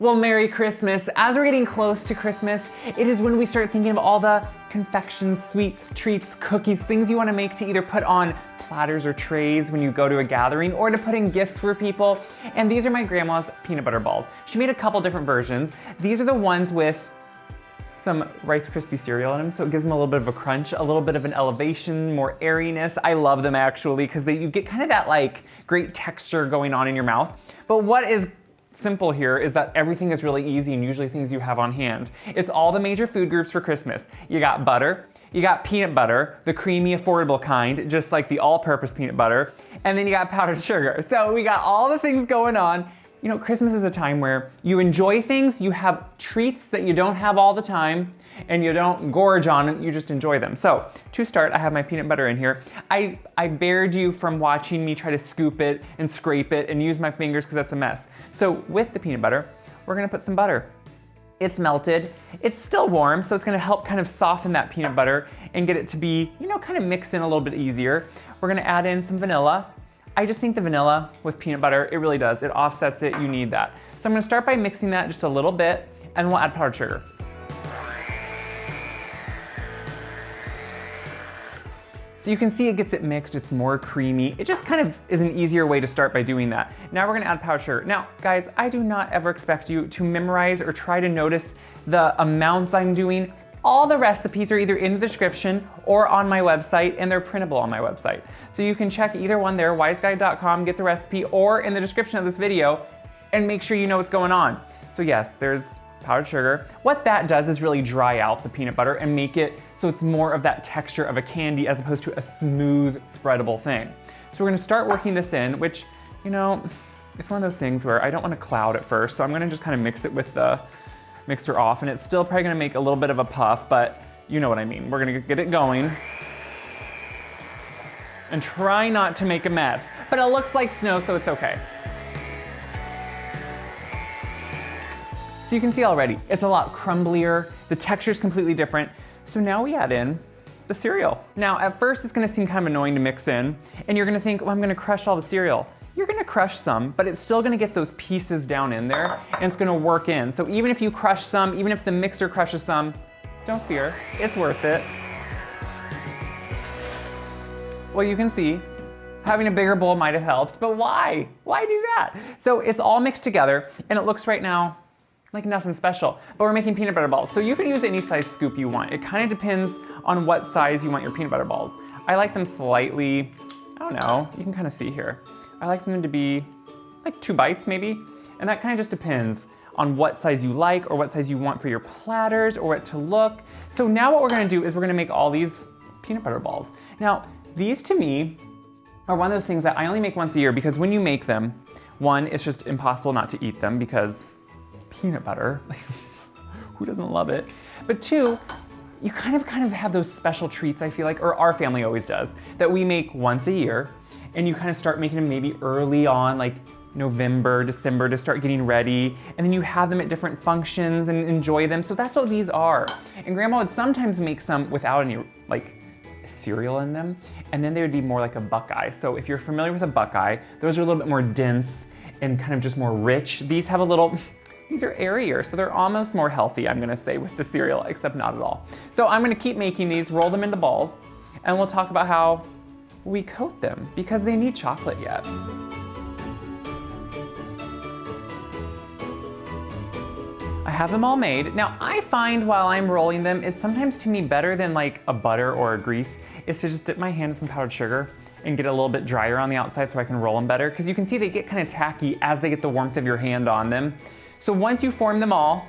Well, Merry Christmas. As we're getting close to Christmas, it is when we start thinking of all the confections, sweets, treats, cookies, things you want to make to either put on platters or trays when you go to a gathering or to put in gifts for people. And these are my grandma's peanut butter balls. She made a couple different versions. These are the ones with some Rice Krispie cereal in them, so it gives them a little bit of a crunch, a little bit of an elevation, more airiness. I love them actually, because you get kind of that like great texture going on in your mouth. But what is simple here is that everything is really easy and usually things you have on hand. It's all the major food groups for Christmas. You got butter, you got peanut butter, the creamy, affordable kind, just like the all-purpose peanut butter, and then you got powdered sugar. So we got all the things going on. You know, Christmas is a time where you enjoy things, you have treats that you don't have all the time, and you don't gorge on it, you just enjoy them. So, to start, I have my peanut butter in here. I bared you from watching me try to scoop it and scrape it and use my fingers because that's a mess. So, with the peanut butter, we're gonna put some butter. It's melted, it's still warm, so it's gonna help kind of soften that peanut butter and get it to be, you know, kind of mix in a little bit easier. We're gonna add in some vanilla. I just think the vanilla with peanut butter, it really does. It offsets it, you need that. So I'm gonna start by mixing that just a little bit, and we'll add powdered sugar. So you can see it gets it mixed, it's more creamy. It just kind of is an easier way to start by doing that. Now we're gonna add powdered sugar. Now, guys, I do not ever expect you to memorize or try to notice the amounts I'm doing. All the recipes are either in the description or on my website, and they're printable on my website. So you can check either one there, wiseguy.com, get the recipe, or in the description of this video, and make sure you know what's going on. So yes, there's powdered sugar. What that does is really dry out the peanut butter and make it so it's more of that texture of a candy as opposed to a smooth, spreadable thing. So we're gonna start working this in, which, you know, it's one of those things where I don't wanna cloud at first, so I'm gonna just kind of mix it with the mixer off, and it's still probably gonna make a little bit of a puff, but you know what I mean. We're gonna get it going and try not to make a mess, but it looks like snow, so it's okay. So you can see already, it's a lot crumblier, the texture's completely different. So now we add in the cereal. Now at first it's gonna seem kind of annoying to mix in, and you're gonna think, well, I'm gonna crush all the cereal. You're gonna crush some, but it's still gonna get those pieces down in there, and it's gonna work in. So even if you crush some, even if the mixer crushes some, don't fear, it's worth it. Well, you can see, having a bigger bowl might have helped, but why? Why do that? So it's all mixed together, and it looks right now like nothing special, but we're making peanut butter balls. So you can use any size scoop you want. It kind of depends on what size you want your peanut butter balls. I like them slightly, I don't know, you can kind of see here. I like them to be like 2 bites maybe, and that kind of just depends on what size you like or what size you want for your platters or what to look. So now what we're gonna do is we're gonna make all these peanut butter balls. Now, these to me are one of those things that I only make once a year because when you make them, one, it's just impossible not to eat them because peanut butter, who doesn't love it? But two, you kind of have those special treats, I feel like, or our family always does, that we make once a year, and you kind of start making them maybe early on, like November, December, to start getting ready, and then you have them at different functions and enjoy them. So that's what these are. And Grandma would sometimes make some without any like cereal in them, and then they would be more like a Buckeye. So if you're familiar with a Buckeye, those are a little bit more dense and kind of just more rich. These have a little, these are airier, so they're almost more healthy, I'm gonna say, with the cereal, except not at all. So I'm gonna keep making these, roll them into balls, and we'll talk about how we coat them because they need chocolate yet. I have them all made. Now I find while I'm rolling them, it's sometimes to me better than like a butter or a grease, is to just dip my hand in some powdered sugar and get a little bit drier on the outside so I can roll them better. Because you can see they get kind of tacky as they get the warmth of your hand on them. So once you form them all,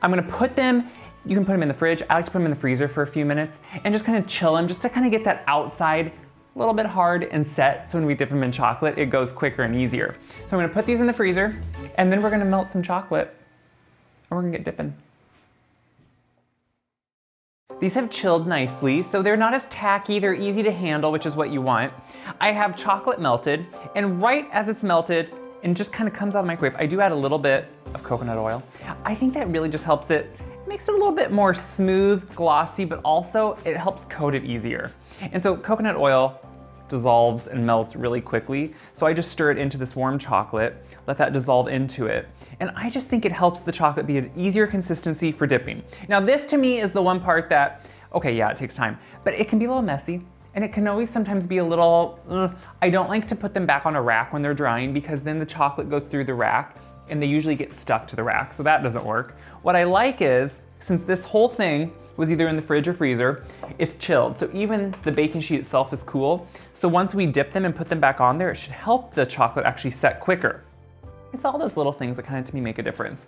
I'm gonna put them, you can put them in the fridge. I like to put them in the freezer for a few minutes and just kind of chill them just to kind of get that outside a little bit hard and set, so when we dip them in chocolate, it goes quicker and easier. So I'm gonna put these in the freezer, and then we're gonna melt some chocolate, and we're gonna get dipping. These have chilled nicely, so they're not as tacky, they're easy to handle, which is what you want. I have chocolate melted, and right as it's melted, and just kind of comes out of the microwave, I do add a little bit of coconut oil. I think that really just helps it, makes it a little bit more smooth, glossy, but also it helps coat it easier. And so coconut oil dissolves and melts really quickly. So I just stir it into this warm chocolate, let that dissolve into it. And I just think it helps the chocolate be an easier consistency for dipping. Now this to me is the one part that, okay, yeah, it takes time, but it can be a little messy. And it can always sometimes be a little, I don't like to put them back on a rack when they're drying because then the chocolate goes through the rack and they usually get stuck to the rack, so that doesn't work. What I like is, since this whole thing was either in the fridge or freezer, it's chilled. So even the baking sheet itself is cool. So once we dip them and put them back on there, it should help the chocolate actually set quicker. It's all those little things that kind of to me make a difference.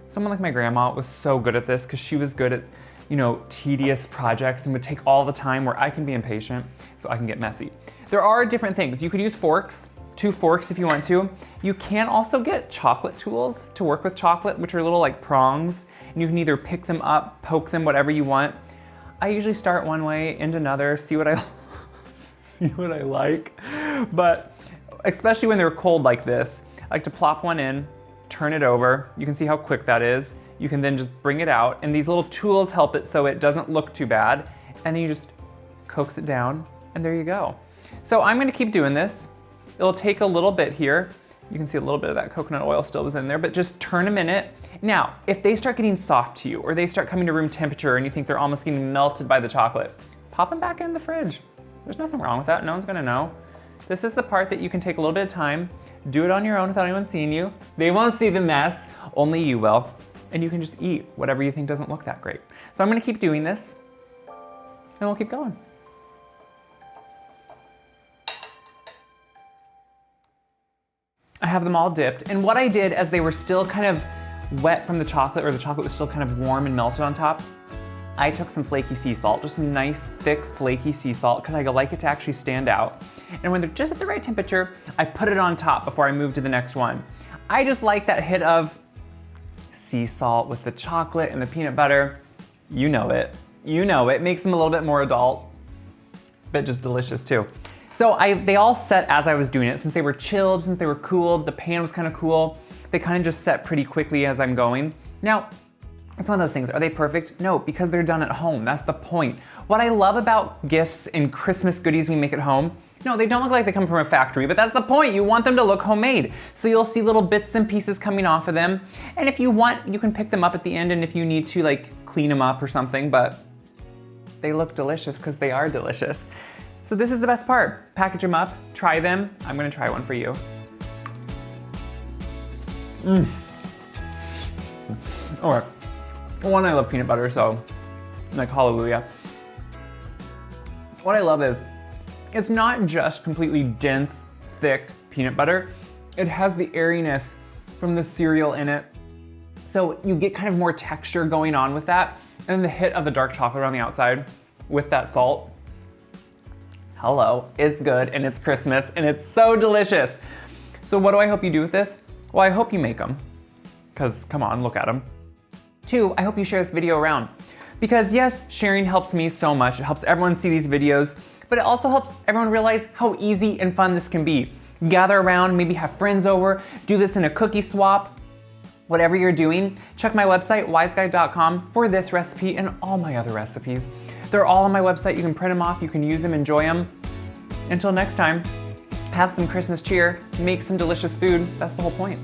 Someone like my grandma was so good at this because she was good at, you know, tedious projects and would take all the time where I can be impatient, so I can get messy. There are different things. You could use forks, 2 forks if you want to. You can also get chocolate tools to work with chocolate, which are little like prongs, and you can either pick them up, poke them, whatever you want. I usually start one way, end another, see what I see what I like. But especially when they're cold like this, I like to plop one in, turn it over. You can see how quick that is. You can then just bring it out, and these little tools help it so it doesn't look too bad. And then you just coax it down, and there you go. So I'm gonna keep doing this. It'll take a little bit here. You can see a little bit of that coconut oil still was in there, but just turn them in it. Now, if they start getting soft to you, or they start coming to room temperature and you think they're almost getting melted by the chocolate, pop them back in the fridge. There's nothing wrong with that, no one's gonna know. This is the part that you can take a little bit of time, do it on your own without anyone seeing you. They won't see the mess, only you will. And you can just eat whatever you think doesn't look that great. So I'm gonna keep doing this, and we'll keep going. I have them all dipped, and what I did as they were still kind of wet from the chocolate, or the chocolate was still kind of warm and melted on top, I took some flaky sea salt, just some nice, thick, flaky sea salt, because I like it to actually stand out. And when they're just at the right temperature, I put it on top before I move to the next one. I just like that hit of sea salt with the chocolate and the peanut butter. You know it. You know it. Makes them a little bit more adult, but just delicious too. So they all set as I was doing it. Since they were chilled, since they were cooled, the pan was kind of cool, they kind of just set pretty quickly as I'm going. Now, it's one of those things. Are they perfect? No, because they're done at home. That's the point. What I love about gifts and Christmas goodies we make at home, no, they don't look like they come from a factory, but that's the point. You want them to look homemade. So you'll see little bits and pieces coming off of them. And if you want, you can pick them up at the end, and if you need to, like, clean them up or something, but they look delicious because they are delicious. So this is the best part. Package them up, try them. I'm gonna try one for you. Or, one, I love peanut butter, so like hallelujah. What I love is, it's not just completely dense, thick peanut butter. It has the airiness from the cereal in it. So you get kind of more texture going on with that. And the hit of the dark chocolate on the outside with that salt. Hello, it's good, and it's Christmas, and it's so delicious. So what do I hope you do with this? Well, I hope you make them, because come on, look at them. 2, I hope you share this video around. Because yes, sharing helps me so much. It helps everyone see these videos, but it also helps everyone realize how easy and fun this can be. Gather around, maybe have friends over, do this in a cookie swap. Whatever you're doing, check my website, wiseguy.com, for this recipe and all my other recipes. They're all on my website. You can print them off, you can use them, enjoy them. Until next time, have some Christmas cheer, make some delicious food. That's the whole point.